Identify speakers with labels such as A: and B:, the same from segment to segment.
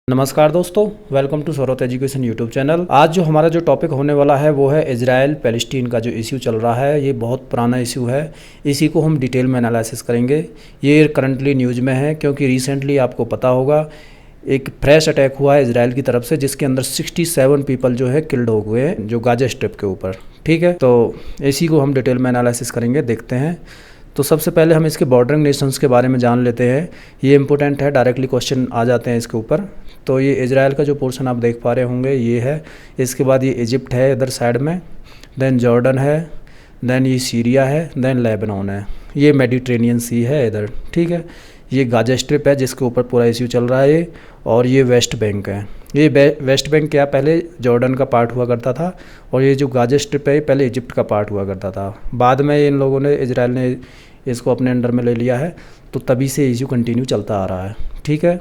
A: नमस्कार दोस्तों, welcome to Saurabh education YouTube channel. आज जो हमारा जो टॉपिक होने वाला है वो है इजराइल पैलेस्टीन का जो इश्यू चल रहा है। ये बहुत पुराना इश्यू है, इसी को हम डिटेल में एनालिसिस करेंगे। ये करंटली न्यूज़ में है क्योंकि रिसेंटली आपको पता होगा एक फ्रेश अटैक हुआ है इजराइल की तरफ से, जिसके अंदर 67 पीपल जो है किल्ड हो गए हैं, जो गाजा स्ट्रिप के ऊपर। ठीक है, तो इसी को हम डिटेल में एनालिसिस करेंगे, देखते हैं। तो सबसे पहले हम इसके बॉर्डरिंग नेशंस के बारे में जान लेते हैं। ये इंपॉर्टेंट है, डायरेक्टली क्वेश्चन आ जाते हैं इसके ऊपर। तो ये इजराइल का जो पोर्शन आप देख पा रहे होंगे ये है। इसके बाद ये इजिप्ट है इधर साइड में, देन जॉर्डन है, देन ये सीरिया है, देन लेबनान है, ये मेडिटेरेनियन सी है इधर। ठीक है, ये गाजा स्ट्रिप है जिसके ऊपर पूरा इश्यू चल रहा है। और ये वेस्ट बैंक है। ये वेस्ट बैंक क्या पहले जॉर्डन का पार्ट हुआ करता था, और ये जो गाजा स्ट्रिप है ये पहले इजिप्ट का पार्ट हुआ करता था। बाद में इन लोगों ने, इजराइल ने इसको अपने अंडर में ले लिया है, तो तभी से इश्यू कंटिन्यू चलता आ रहा है। ठीक है,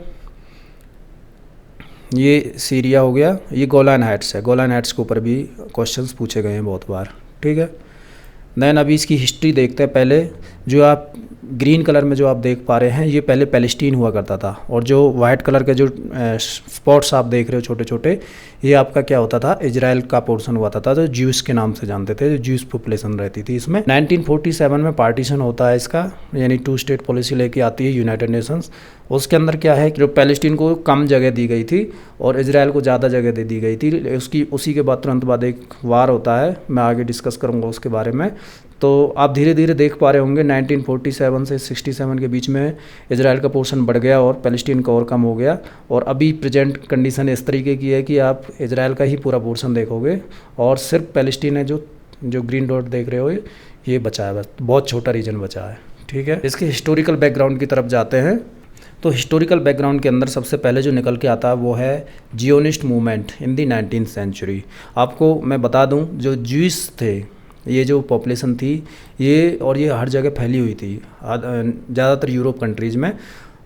A: ये सीरिया हो गया। ये गोलान हाइट्स है, गोलान हाइट्स के ऊपर भी क्वेश्चंस पूछे गए हैं बहुत बार। ठीक है, देन अभी इसकी हिस्ट्री देखते हैं। पहले जो आप ग्रीन कलर में जो आप देख पा रहे हैं ये पहले पैलेस्टीन हुआ करता था, और जो वाइट कलर के जो स्पॉट्स आप देख रहे हो छोटे छोटे, ये आपका क्या होता था, इजराइल का पोर्शन हुआ था, जो ज्यूस के नाम से जानते थे, जो ज्यूस पॉपुलेशन रहती थी इसमें। 1947 में पार्टीशन होता है इसका, यानी 2 स्टेट पॉलिसी लेके आती है यूनाइटेड नेशंस। उसके अंदर क्या है कि जो पैलेस्टीन को कम जगह दी गई थी और इजराइल को ज़्यादा जगह दे दी गई थी। उसी के बाद तुरंत बाद एक वार होता है, मैं आगे डिस्कस करूँगा उसके बारे में। तो आप धीरे धीरे देख पा रहे होंगे 1947 से 67 के बीच में इजराइल का पोर्शन बढ़ गया और पैलेस्टीन का और कम हो गया। और अभी प्रेजेंट कंडीशन इस तरीके की है कि आप इजराइल का ही पूरा पोर्शन देखोगे और सिर्फ पैलेस्टीन है जो ग्रीन डॉट देख रहे हो ये बचा है, बस बहुत छोटा रीजन बचा है। ठीक है, इसके हिस्टोरिकल बैकग्राउंड की तरफ जाते हैं। तो हिस्टोरिकल बैकग्राउंड के अंदर सबसे पहले जो निकल के आता है वो है Zionist movement in the 19th century. आपको मैं बता दूं, जो ज्यूस थे, ये जो पॉपुलेशन थी ये हर जगह फैली हुई थी, ज़्यादातर यूरोप कंट्रीज़ में।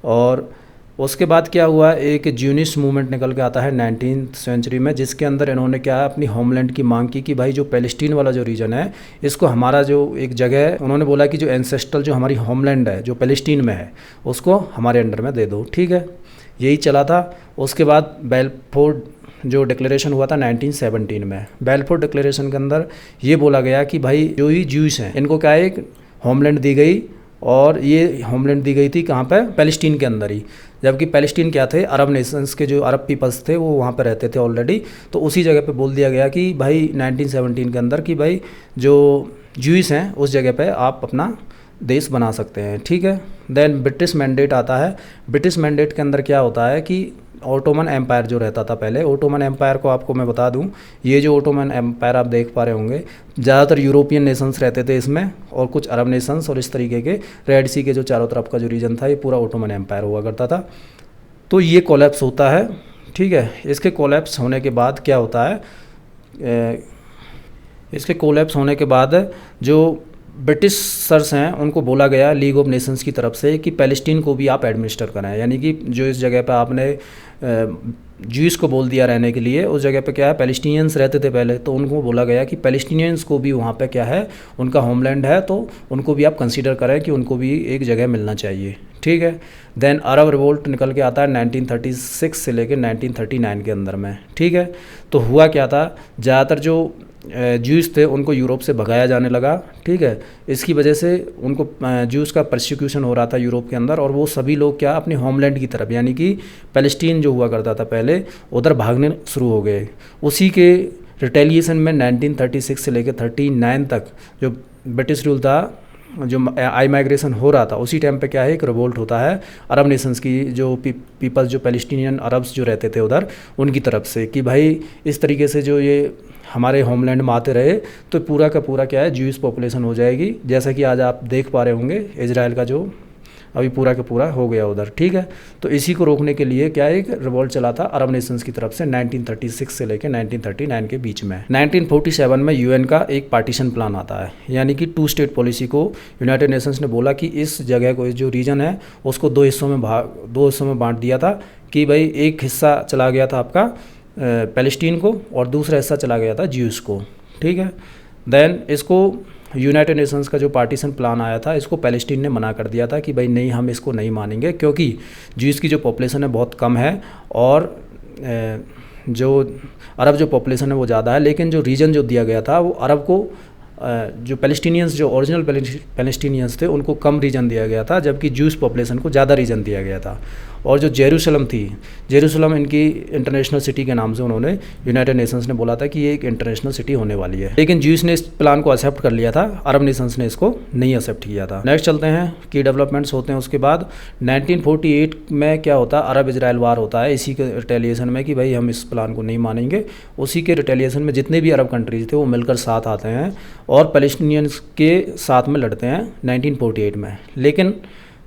A: और उसके बाद क्या हुआ, एक ज्यूनिस्ट मूवमेंट निकल के आता है 19th सेंचुरी में, जिसके अंदर इन्होंने क्या है, अपनी होमलैंड की मांग की कि भाई जो पैलेस्टीन वाला जो रीजन है इसको हमारा जो एक जगह है, उन्होंने बोला कि जो एंसेस्ट्रल जो हमारी होमलैंड है जो पैलेस्टीन में है उसको हमारे अंडर में दे दो। ठीक है, यही चला था। उसके बाद बेलफोर जो डिक्लेरेशन हुआ था 1917 में, बेलफोर डिक्लेरेशन के अंदर ये बोला गया कि भाई जो ही ज्यूस हैं इनको क्या है, एक होमलैंड दी गई, और ये होमलैंड दी गई थी कहाँ पे, पैलेस्टीन के अंदर ही। जबकि पैलेस्टीन क्या थे, अरब नेशंस के जो अरब पीपल्स थे वो वहाँ पे रहते थे ऑलरेडी। तो उसी जगह पे बोल दिया गया कि भाई 1917 के अंदर कि भाई जो ज्यूस हैं उस जगह पे आप अपना देश बना सकते हैं। ठीक है, देन ब्रिटिश मैंडेट आता है। ब्रिटिश मैंडेट के अंदर क्या होता है कि ओटोमन एम्पायर जो रहता था पहले, ओटोमन एम्पायर को आपको मैं बता दूं, ये जो ओटोमन एम्पायर आप देख पा रहे होंगे, ज़्यादातर यूरोपियन नेशंस रहते थे इसमें, और कुछ अरब नेशंस, और इस तरीके के रेड सी के जो चारों तरफ का जो रीजन था ये पूरा ओटोमन एम्पायर हुआ करता था। तो ये कोलैप्स होता है। ठीक है, इसके कोलैप्स होने के बाद क्या होता है, इसके कोलैप्स होने के बाद जो ब्रिटिश सर्स हैं उनको बोला गया लीग ऑफ नेशंस की तरफ से कि पैलेस्टीन को भी आप एडमिनिस्टर कराएं, यानी कि जो इस जगह पे आपने ज्यूस को बोल दिया रहने के लिए, उस जगह पे क्या है, पैलेस्टीनियंस रहते थे पहले, तो उनको बोला गया कि पैलेस्टीनियंस को भी वहाँ पे क्या है, उनका होमलैंड है, तो उनको भी आप कंसीडर करें कि उनको भी एक जगह मिलना चाहिए। ठीक है, देन अरब रिवोल्ट निकल के आता है 1936 से लेकर 1939 के अंदर में। ठीक है, तो हुआ क्या था, ज़्यादातर जो ज्यूस थे उनको यूरोप से भगाया जाने लगा। ठीक है, इसकी वजह से उनको ज्यूस का परसिक्यूशन हो रहा था यूरोप के अंदर, और वो सभी लोग क्या अपने होमलैंड की तरफ, यानी कि पैलेस्टीन जो हुआ करता था पहले, उधर भागने शुरू हो गए। उसी के रिटेलिएशन में 1936 से लेकर 39 तक जो ब्रिटिश रूल था, जो आई माइग्रेशन हो रहा था, उसी टाइम पे क्या है, एक रिवोल्ट होता है अरब नेशंस की, जो पीपल्स जो पैलेस्टीनियन अरब्स जो रहते थे उधर, उनकी तरफ से कि भाई इस तरीके से जो ये हमारे होमलैंड में आते रहे तो पूरा का पूरा क्या है, ज्यूस पॉपुलेशन हो जाएगी। जैसा कि आज आप देख पा रहे होंगे इजराइल का जो अभी पूरा का पूरा हो गया उधर। ठीक है, तो इसी को रोकने के लिए क्या एक रिवोल्ट चला था अरब नेशंस की तरफ से 1936 से लेकर 1939 के बीच में। 1947 में यूएन का एक पार्टीशन प्लान आता है, यानी कि 2 स्टेट पॉलिसी को यूनाइटेड नेशंस ने बोला कि इस जगह को, जो रीजन है उसको 2 हिस्सों में बांट दिया था कि भाई एक हिस्सा चला गया था आपका पैलेस्टीन को, और दूसरा हिस्सा चला गया था ज्यूस को। ठीक है, देन इसको यूनाइटेड नेशंस का जो पार्टीशन प्लान आया था, इसको पैलेस्टीन ने मना कर दिया था कि भाई नहीं, हम इसको नहीं मानेंगे, क्योंकि ज्यूस की जो पॉपुलेशन है बहुत कम है, और जो अरब जो पॉपुलेशन है वो ज़्यादा है, लेकिन जो रीजन जो दिया गया था वो अरब को जो पैलेस्टीनियंस जो ओरिजिनल पैलेस्टीनियंस थे उनको कम रीजन दिया गया था, जबकि ज्यूस पॉपुलेशन को ज़्यादा रीजन दिया गया था। और जो जेरूशलम थी, जेरूशलम इनकी इंटरनेशनल सिटी के नाम से उन्होंने यूनाइटेड नेशंस ने बोला था कि ये एक इंटरनेशनल सिटी होने वाली है, लेकिन ज्यूस ने इस प्लान को एक्सेप्ट कर लिया था, अरब नेशंस ने इसको नहीं एक्सेप्ट किया था। नेक्स्ट चलते हैं, की डेवलपमेंट्स होते हैं उसके बाद 1948 में क्या होता है, अरब इजराइल वार होता है इसी के रिटेलिएशन में कि भाई हम इस प्लान को नहीं मानेंगे। उसी के रिटेलिएशन में जितने भी अरब कंट्रीज थे वो मिलकर साथ आते हैं और पैलेस्टीनियंस के साथ में लड़ते हैं 1948 में। लेकिन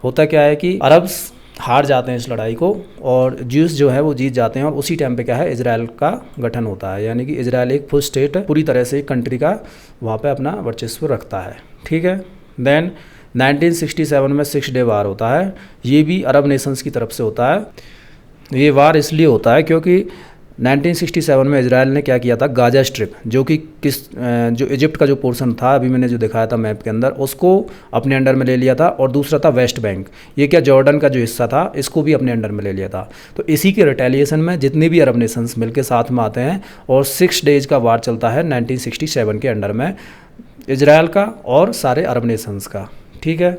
A: होता क्या है कि अरब्स हार जाते हैं इस लड़ाई को और ज्यूस जो है वो जीत जाते हैं, और उसी टाइम पे क्या है, इजराइल का गठन होता है, यानी कि इजराइल एक फुल स्टेट पूरी तरह से एक कंट्री का वहाँ पे अपना वर्चस्व रखता है। ठीक है। देन 1967 में 6 डे वार होता है, ये भी अरब नेशंस की तरफ से होता है। ये वार इसलिए होता है क्योंकि 1967 में इजराइल ने क्या किया था, गाजा स्ट्रिप जो कि जो इजिप्ट का जो पोर्शन था, अभी मैंने जो दिखाया था मैप के अंदर, उसको अपने अंडर में ले लिया था, और दूसरा था वेस्ट बैंक, ये क्या जॉर्डन का जो हिस्सा था इसको भी अपने अंडर में ले लिया था। तो इसी के रिटेलिएशन में जितने भी अरब नेशंस मिलकर साथ में आते हैं और 6 डेज का वार चलता है 1967 के अंडर में इजराइल का और सारे अरब नेशंस का। ठीक है।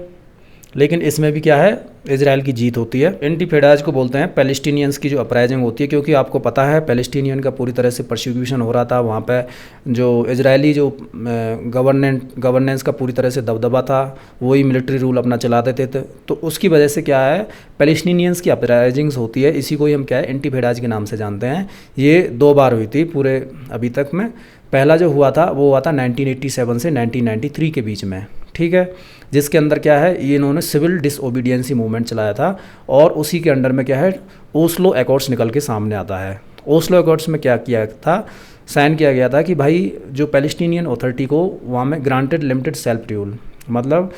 A: लेकिन इसमें भी क्या है, इजराइल की जीत होती है। इंटिफेडाज को बोलते हैं पैलेस्टीनियंस की जो अपराइजिंग होती है, क्योंकि आपको पता है पैलेस्टीनियन का पूरी तरह से परसिक्यूशन हो रहा था वहाँ पे, जो इजरायली जो गवर्नेंस का पूरी तरह से दबदबा था, वही मिलिट्री रूल अपना चलाते थे। तो उसकी वजह से क्या है, पैलेस्टीनियंस की अपराइजिंग्स होती है, इसी को ही हम क्या है इंटिफेडाज के नाम से जानते हैं। ये 2 बार हुई थी पूरे अभी तक में। पहला जो हुआ था वो हुआ था 1987 से 1993 के बीच में। ठीक है। जिसके अंदर क्या है, ये इन्होंने सिविल डिसओबीडियंसी मूवमेंट चलाया था, और उसी के अंडर में क्या है, ओस्लो एकॉर्ड्स निकल के सामने आता है। ओस्लो एकॉर्ड्स में क्या किया था, साइन किया गया था कि भाई जो पैलेस्टीनियन अथॉरिटी को वहाँ में ग्रांटेड लिमिटेड सेल्फ रूल, मतलब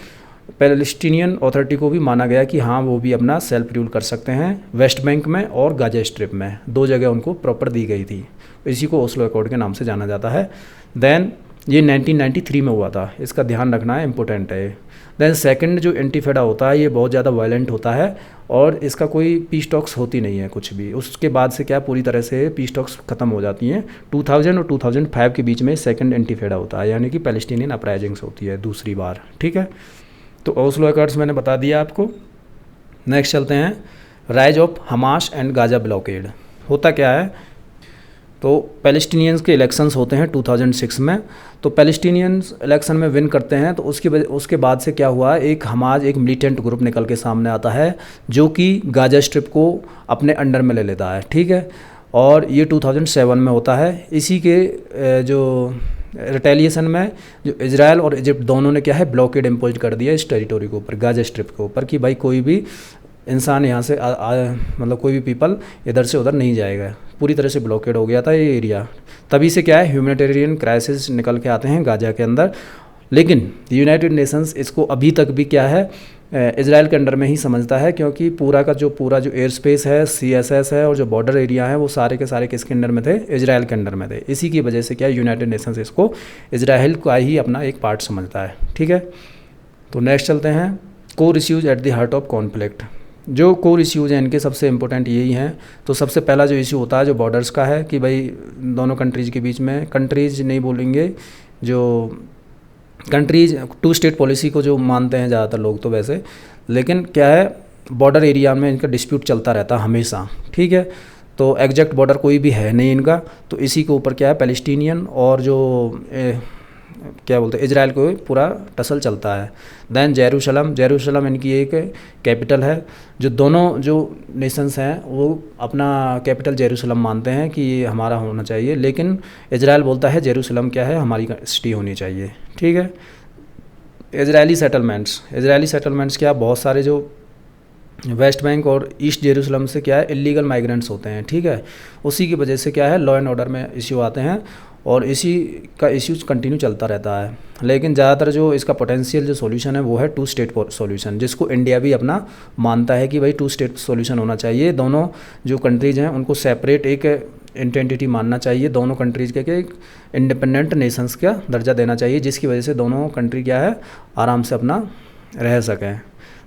A: पैलेस्टीनियन अथॉरिटी को भी माना गया कि हाँ वो भी अपना सेल्फ रूल कर सकते हैं वेस्ट बैंक में और गाजा स्ट्रिप में, 2 जगह उनको प्रॉपर दी गई थी। इसी को ओस्लो एकॉर्ड के नाम से जाना जाता है। देन ये 1993 में हुआ था, इसका ध्यान रखना है, इम्पोर्टेंट है। देन सेकंड जो इंटिफेडा होता है ये बहुत ज़्यादा वायलेंट होता है, और इसका कोई पीस टॉक्स होती नहीं है कुछ भी। उसके बाद से क्या पूरी तरह से पीस टॉक्स ख़त्म हो जाती हैं। 2000 और 2005 के बीच में सेकंड इंटिफेडा होता है, यानी कि पैलेस्टीनियन अपराइजिंग्स होती है दूसरी बार। ठीक है। तो ओस्लो एकॉर्ड्स मैंने बता दिया आपको। नेक्स्ट चलते हैं, rise of Hamas and Gaza blockade. होता क्या है, तो पैलेस्टीनियंस के इलेक्शंस होते हैं 2006 में, तो पैलेस्टीनियंस इलेक्शन में विन करते हैं। तो उसके बाद से क्या हुआ, एक हमास एक मिलिटेंट ग्रुप निकल के सामने आता है जो कि गाजा स्ट्रिप को अपने अंडर में ले लेता है। ठीक है। और ये 2007 में होता है। इसी के जो रिटेलिएशन में जो इजराइल और इजिप्ट दोनों ने क्या है, ब्लॉकेड इम्पोज कर दिया इस टेरिटोरी के ऊपर, गाजा स्ट्रिप के ऊपर, कि भाई कोई भी इंसान यहाँ से मतलब कोई भी पीपल इधर से उधर नहीं जाएगा। पूरी तरह से ब्लॉकेड हो गया था ये एरिया। तभी से क्या है, ह्यूमैनिटेरियन क्राइसिस निकल के आते हैं गाजा के अंदर। लेकिन यूनाइटेड नेशंस इसको अभी तक भी क्या है, इजराइल के अंडर में ही समझता है, क्योंकि पूरा जो एयर स्पेस है, CSS है और जो बॉर्डर एरिया है वो सारे के सारे किसके अंडर में थे, इजराइल के अंडर में थे। इसी की वजह से क्या यूनाइटेड नेशंस इसको इजराइल का ही अपना एक पार्ट समझता है। ठीक है। तो नेक्स्ट चलते हैं, core issues at the heart of conflict. जो कोर इश्यूज हैं इनके सबसे इंपॉर्टेंट यही हैं। तो सबसे पहला जो इशू होता है जो बॉर्डर्स का है, कि भाई दोनों कंट्रीज़ के बीच में, कंट्रीज़ नहीं बोलेंगे, जो कंट्रीज 2 स्टेट पॉलिसी को जो मानते हैं ज़्यादातर लोग तो वैसे, लेकिन क्या है, बॉर्डर एरिया में इनका डिस्प्यूट चलता रहता है हमेशा। ठीक है। तो एग्जैक्ट बॉर्डर कोई भी है नहीं इनका, तो इसी के ऊपर क्या है, पैलेस्टीनियन और जो क्या बोलते हैं इजराइल को पूरा टसल चलता है। दैन जेरूशलम इनकी एक कैपिटल है। जो दोनों जो नेशंस हैं वो अपना कैपिटल जेरूशलम मानते हैं कि ये हमारा होना चाहिए, लेकिन इजराइल बोलता है जेरूशलम क्या है, हमारी सिटी होनी चाहिए। ठीक है। इजरायली सेटलमेंट्स क्या, बहुत सारे जो वेस्ट बैंक और ईस्ट जेरूशलम से क्या है इलीगल माइग्रेंट्स होते हैं। ठीक है। उसी की वजह से क्या है, लॉ एंड ऑर्डर में इश्यू आते हैं, और इसी का इश्यूज कंटिन्यू चलता रहता है। लेकिन ज़्यादातर जो इसका पोटेंशियल जो सॉल्यूशन है वो है 2 स्टेट सॉल्यूशन, जिसको इंडिया भी अपना मानता है कि भाई 2 स्टेट सॉल्यूशन होना चाहिए। दोनों जो कंट्रीज़ हैं उनको सेपरेट एक एंटिटी मानना चाहिए, दोनों कंट्रीज़ के एक इंडिपेंडेंट नेशंस का दर्जा देना चाहिए, जिसकी वजह से दोनों कंट्री क्या है आराम से अपना रह सकें।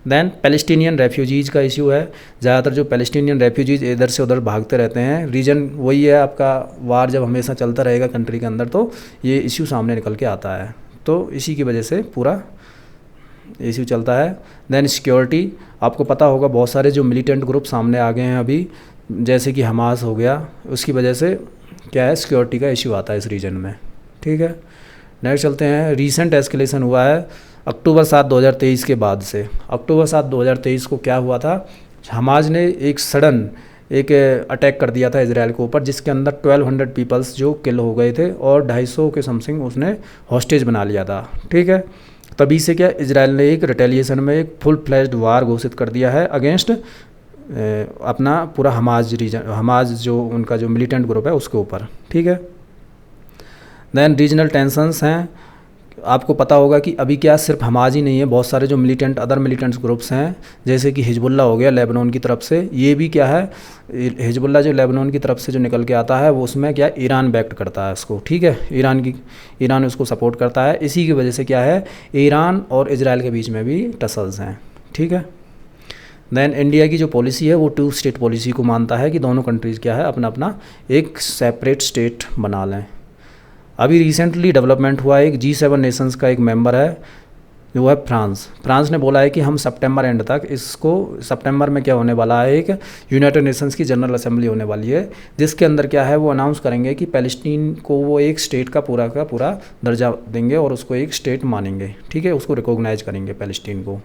A: देन पैलेस्टीनियन रेफ्यूजीज़ का इशू है। ज़्यादातर जो पैलेस्टीनियन रेफ्यूजीज़ इधर से उधर भागते रहते हैं, रीज़न वही है आपका, वार जब हमेशा चलता रहेगा कंट्री के अंदर तो ये इशू सामने निकल के आता है, तो इसी की वजह से पूरा इशू चलता है। देन सिक्योरिटी, आपको पता होगा बहुत सारे जो मिलिटेंट ग्रुप सामने आ गए हैं अभी, जैसे कि हमास हो गया, उसकी वजह से क्या है, सिक्योरिटी का इशू आता है इस रीजन में। ठीक है, नेक्स्ट चलते हैं। रीसेंट एस्केलेशन हुआ है अक्टूबर 7 2023 के बाद से। अक्टूबर 7 2023 को क्या हुआ था, हमास ने एक सडन एक अटैक कर दिया था इजराइल के ऊपर, जिसके अंदर 1200 पीपल्स जो किल हो गए थे और 250 के समथिंग उसने हॉस्टेज बना लिया था। ठीक है, तभी से क्या इजराइल ने एक रिटेलिएशन में एक फुल फ्लैश्ड वार घोषित कर दिया है अगेंस्ट अपना पूरा हमास रीजन, हमास जो उनका जो मिलिटेंट ग्रुप है उसके ऊपर। ठीक है, देन रीजनल टेंशंस हैं। आपको पता होगा कि अभी क्या सिर्फ हमास ही नहीं है, बहुत सारे जो मिलिटेंट अदर मिलिटेंट्स ग्रुप्स हैं, जैसे कि हिजबुल्ला हो गया लेबनान की तरफ से, ये भी क्या है, हिजबुल्ला जो लेबनान की तरफ से जो निकल के आता है वो उसमें क्या ईरान बैक्ट करता है उसको। ठीक है, ईरान उसको सपोर्ट करता है, इसी की वजह से क्या है, ईरान और इजराइल के बीच में भी टसल्स हैं। ठीक है, देन इंडिया की जो पॉलिसी है वो 2 स्टेट पॉलिसी को मानता है कि दोनों कंट्रीज़ क्या है अपना अपना एक सेपरेट स्टेट बना लें। अभी रिसेंटली डेवलपमेंट हुआ है, एक G7 नेशंस का एक मेंबर है जो है फ्रांस ने बोला है कि हम सितंबर एंड तक इसको, सितंबर में क्या होने वाला है, एक यूनाइटेड नेशंस की जनरल असेंबली होने वाली है, जिसके अंदर क्या है वो अनाउंस करेंगे कि पैलेस्टीन को वो एक स्टेट का पूरा दर्जा देंगे और उसको एक स्टेट मानेंगे। ठीक है, उसको रिकॉग्नाइज करेंगे पैलेस्टीन को।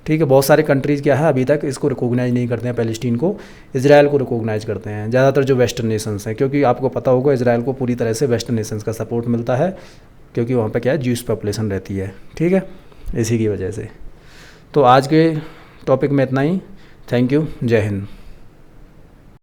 A: ठीक है, बहुत सारे कंट्रीज़ क्या है अभी तक इसको रिकॉग्नाइज नहीं करते हैं पैलेस्टीन को, इजराइल को रिकॉग्नाइज करते हैं ज़्यादातर जो वेस्टर्न नेशंस हैं, क्योंकि आपको पता होगा इजराइल को पूरी तरह से वेस्टर्न नेशंस का सपोर्ट मिलता है, क्योंकि वहाँ पे क्या है ज्यूस पॉपुलेशन रहती है। ठीक है, इसी की वजह से। तो आज के टॉपिक में इतना ही। थैंक यू, जय हिंद।